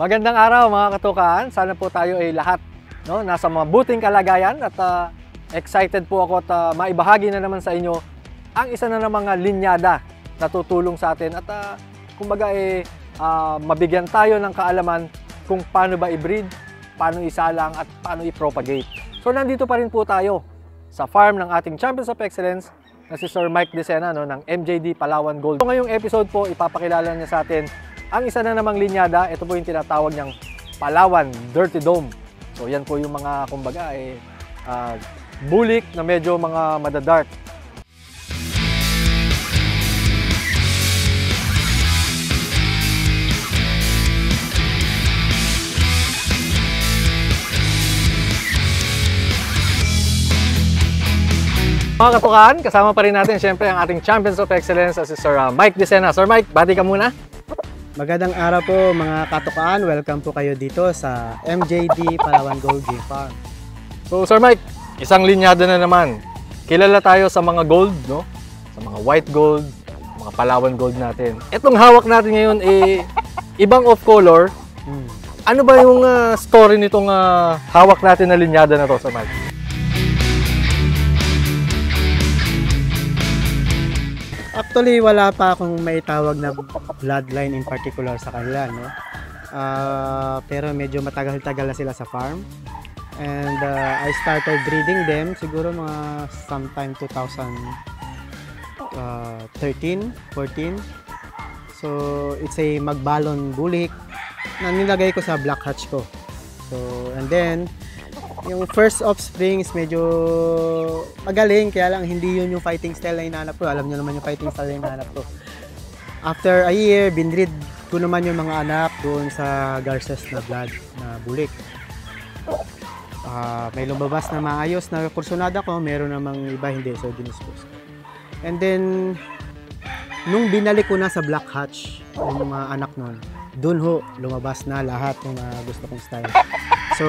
Magandang araw mga katukaan. Sana po tayo ay lahat nasa mabuting kalagayan at excited po ako at maibahagi na naman sa inyo ang isa na ng mga linyada na tutulong sa atin at kumbaga mabigyan tayo ng kaalaman kung paano ba i-breed, paano isalang at paano i-propagate. So nandito pa rin po tayo sa farm ng ating Champions of Excellence na si Sir Mike Dicena ng MJD Palawan Gold. So ngayong episode po, ipapakilala niya sa atin ang isa na namang linyada. Ito po yung tinatawag niyang Palawan Dirty Dome. So yan po yung mga kumbaga bulik na medyo mga madadark. Mga katukaan, kasama pa rin natin siyempre ang ating Champions of Excellence si Sir Mike Dicena. Sir Mike, bati ka muna. Magandang araw po mga katukaan. Welcome po kayo dito sa MJD Palawan Gold Game Farm. So Sir Mike, isang linyada na naman. Kilala tayo sa mga gold, no? Sa mga white gold, mga Palawan gold natin. Itong hawak natin ngayon ibang off color. Ano ba yung story nitong hawak natin na linyada na to, Sir Mike? Actually, wala pa akong maitawag na bloodline in particular sa kanila, no? Pero medyo matagal-tagal na sila sa farm. And I started breeding them siguro mga sometime 2013, 14. So, it's a magbalon bulik na nilagay ko sa black hatch ko. So, and then, yung first offspring is medyo magaling, kaya lang hindi yun yung fighting style na hinahanap ko. Alam nyo naman yung fighting style na hinahanap ko. After a year, binread ko naman yung mga anak doon sa Garces na blood na bulik. May lumabas na maayos na kursunada ko, meron namang iba hindi, so dinispose. And then, nung binalik ko na sa black hatch yung mga anak nun, doon ho, lumabas na lahat ng gusto kong style. So,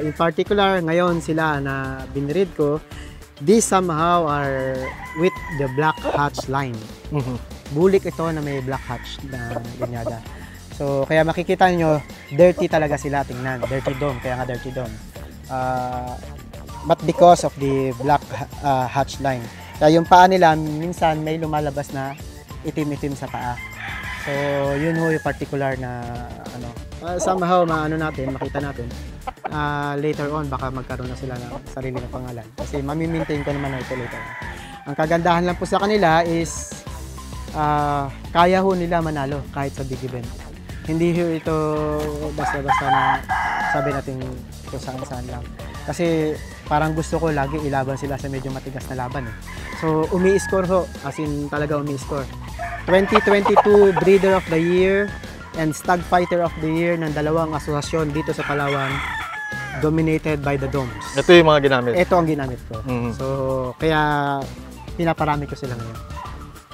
in particular, ngayon sila na binread ko, these somehow are with the black hatch line. Bulik ito na may black hatch na linyada. So, kaya makikita nyo, dirty talaga sila tingnan. Dirty dome, kaya nga dirty dome. But because of the black hatch line. Kaya yung paa nila, minsan may lumalabas na itim-itim sa paa. So, yun ho yung particular na somehow makita natin. Later on, baka magkaroon na sila ng sarili ng pangalan. Kasi mamimaintain ko naman na ito later. Ang kagandahan lang po sa kanila is kaya ho nila manalo kahit sa big event. Hindi ho ito basta-basta na sabi natin kung saan-saan lang. Kasi parang gusto ko lagi ilaban sila sa medyo matigas na laban. So, umi-score ho. As in, talaga umi-score. 2022 Breeder of the Year and Stag Fighter of the Year ng dalawang asosasyon dito sa Palawan, dominated by the Domes. Ito yung mga ginamit? Ito ang ginamit ko. So, kaya pinaparami ko sila ngayon.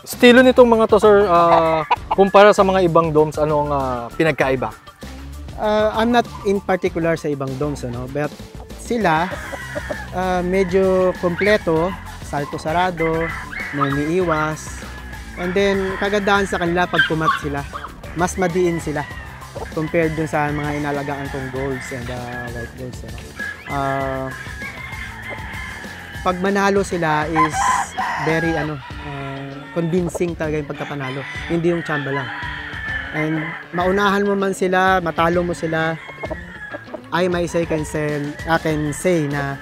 Estilo nitong mga to, sir, kumpara sa mga ibang Domes, ano ang pinagkaiba? I'm not in particular sa ibang Domes, but sila medyo kompleto, salto sarado, nangiiwas. And then, kagandahan sa kanila pag kumat sila, mas madiin sila compared dun sa mga inalagaan kong golds and white golds. Pag manalo sila is very convincing talaga yung pagkapanalo, hindi yung tsamba lang. And maunahan mo man sila, matalo mo sila, I can say na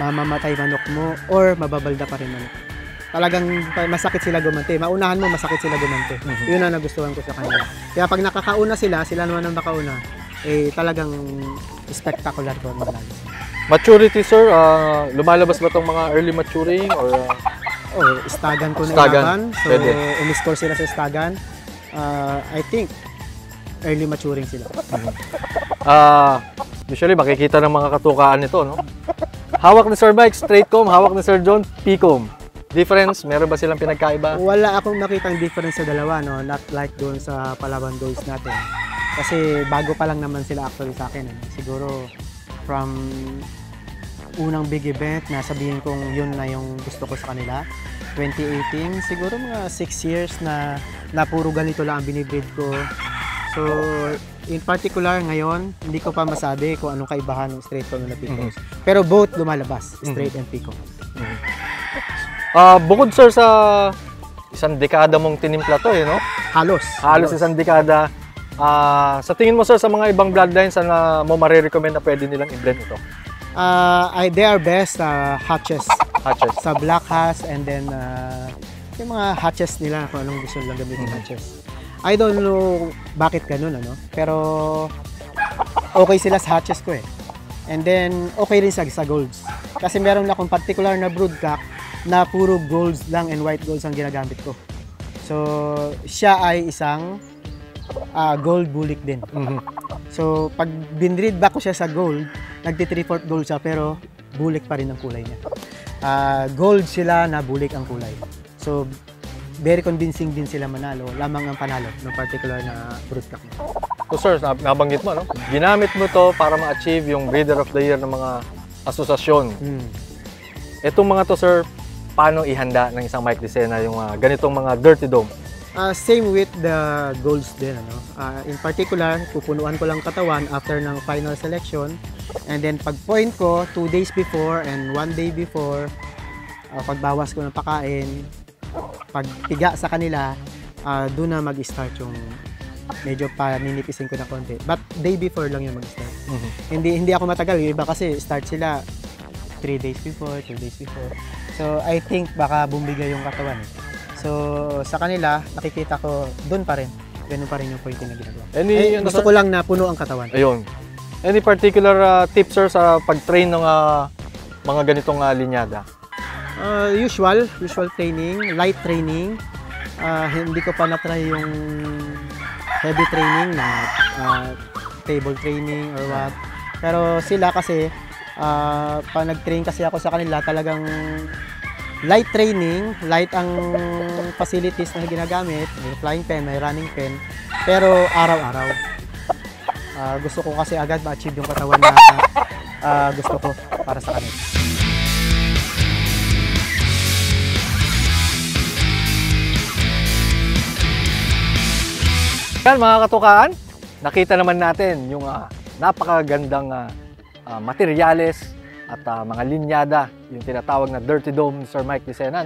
mamamatay manok mo or mababalda pa rin manok. Talagang masakit sila gumante. Maunahan mo, masakit sila gumante. Yun ang nagustuhan ko sa kanila. Kaya pag nakakauna sila naman ang makauna, talagang spectacular ko ang manalo. Maturity, sir, lumalabas ba itong mga early maturing or? Stagan ko na Stagan. ilaban. So, umiscore sila sa stagan. I think, early maturing sila. Usually, makikita ng mga katukaan nito, no? Hawak ni Sir Mike, straight comb. Hawak ni Sir John, P-comb. Difference? Meron ba silang pinagkaiba? Wala akong nakitang difference sa dalawa, no? Not like doon sa Palawan Golds natin. Kasi bago pa lang naman sila actually sa akin. Siguro from unang big event na sabihin kong yun na yung gusto ko sa kanila. 2018, siguro mga 6 years na puro ganito lang ang binibreed ko. So, In particular, ngayon, hindi ko pa masabi kung anong kaibahan ng straight comb na Picos. Pero both lumalabas, straight and Pico. Bukod sir sa isang dekada mong tinimpla to no? Halos isang dekada. Sa tingin mo sir, sa mga ibang bloodlines na mo marirecommend na pwede nilang i-blend ito? They are best hatches. Hatches. Sa black hash and then yung mga hatches nila kung anong gusto nilang gamitin hatches. I don't know bakit ganun pero okay sila sa hatches ko eh. And then okay rin sa golds. Kasi meron akong particular na broodcock na puro golds lang and white golds ang ginagamit ko. So siya ay isang gold bulik din. So pag binread back ko siya sa gold, nagti 3/4 gold siya pero bulik pa rin ang kulay niya. Gold sila na bulik ang kulay. So, very convincing din sila manalo. Lamang ang panalo ng particular na broodcock. So sir, nabanggit mo, ginamit mo to para ma-achieve yung Breeder of the Year ng mga asosasyon. Itong mga to sir, paano ihanda ng isang Mike Decena yung ganitong mga Dirty Dome? Same with the golds din. In particular, pupunuan ko lang katawan after ng final selection. And then pag point ko, 2 days before and 1 day before, pagbawas ko ng pakain, pagpiga sa kanila, doon na mag-start yung medyo paninipisin ko na konti. But day before lang yung mag-start. Hindi ako matagal. Yung iba kasi start sila 3 days before, 2 days before. So I think baka bumigay yung katawan. So sa kanila, nakikita ko doon pa rin. Ganun pa rin yung pointing na ginagawa. Gusto ko lang na puno ang katawan. Ayun. Any particular tips sir sa pag-train ng mga ganitong linyada? Usual training, light training. Hindi ko pa na-try yung heavy training na table training or what. Pero sila kasi, pag nag-train kasi ako sa kanila, talagang light training, light ang facilities na ginagamit. May flying pen, may running pen, pero araw-araw. Gusto ko kasi agad ma-achieve yung katawan na gusto ko para sa kanila. Yan mga katukaan, nakita naman natin yung napakagandang materyales at mga linyada, yung tinatawag na Dirty Dome ni Sir Mike Decena,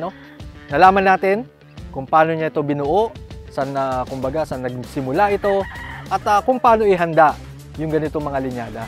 Nalaman natin kung paano niya ito binuo, saan nagsimula ito, at kung paano ihanda yung ganitong mga linyada.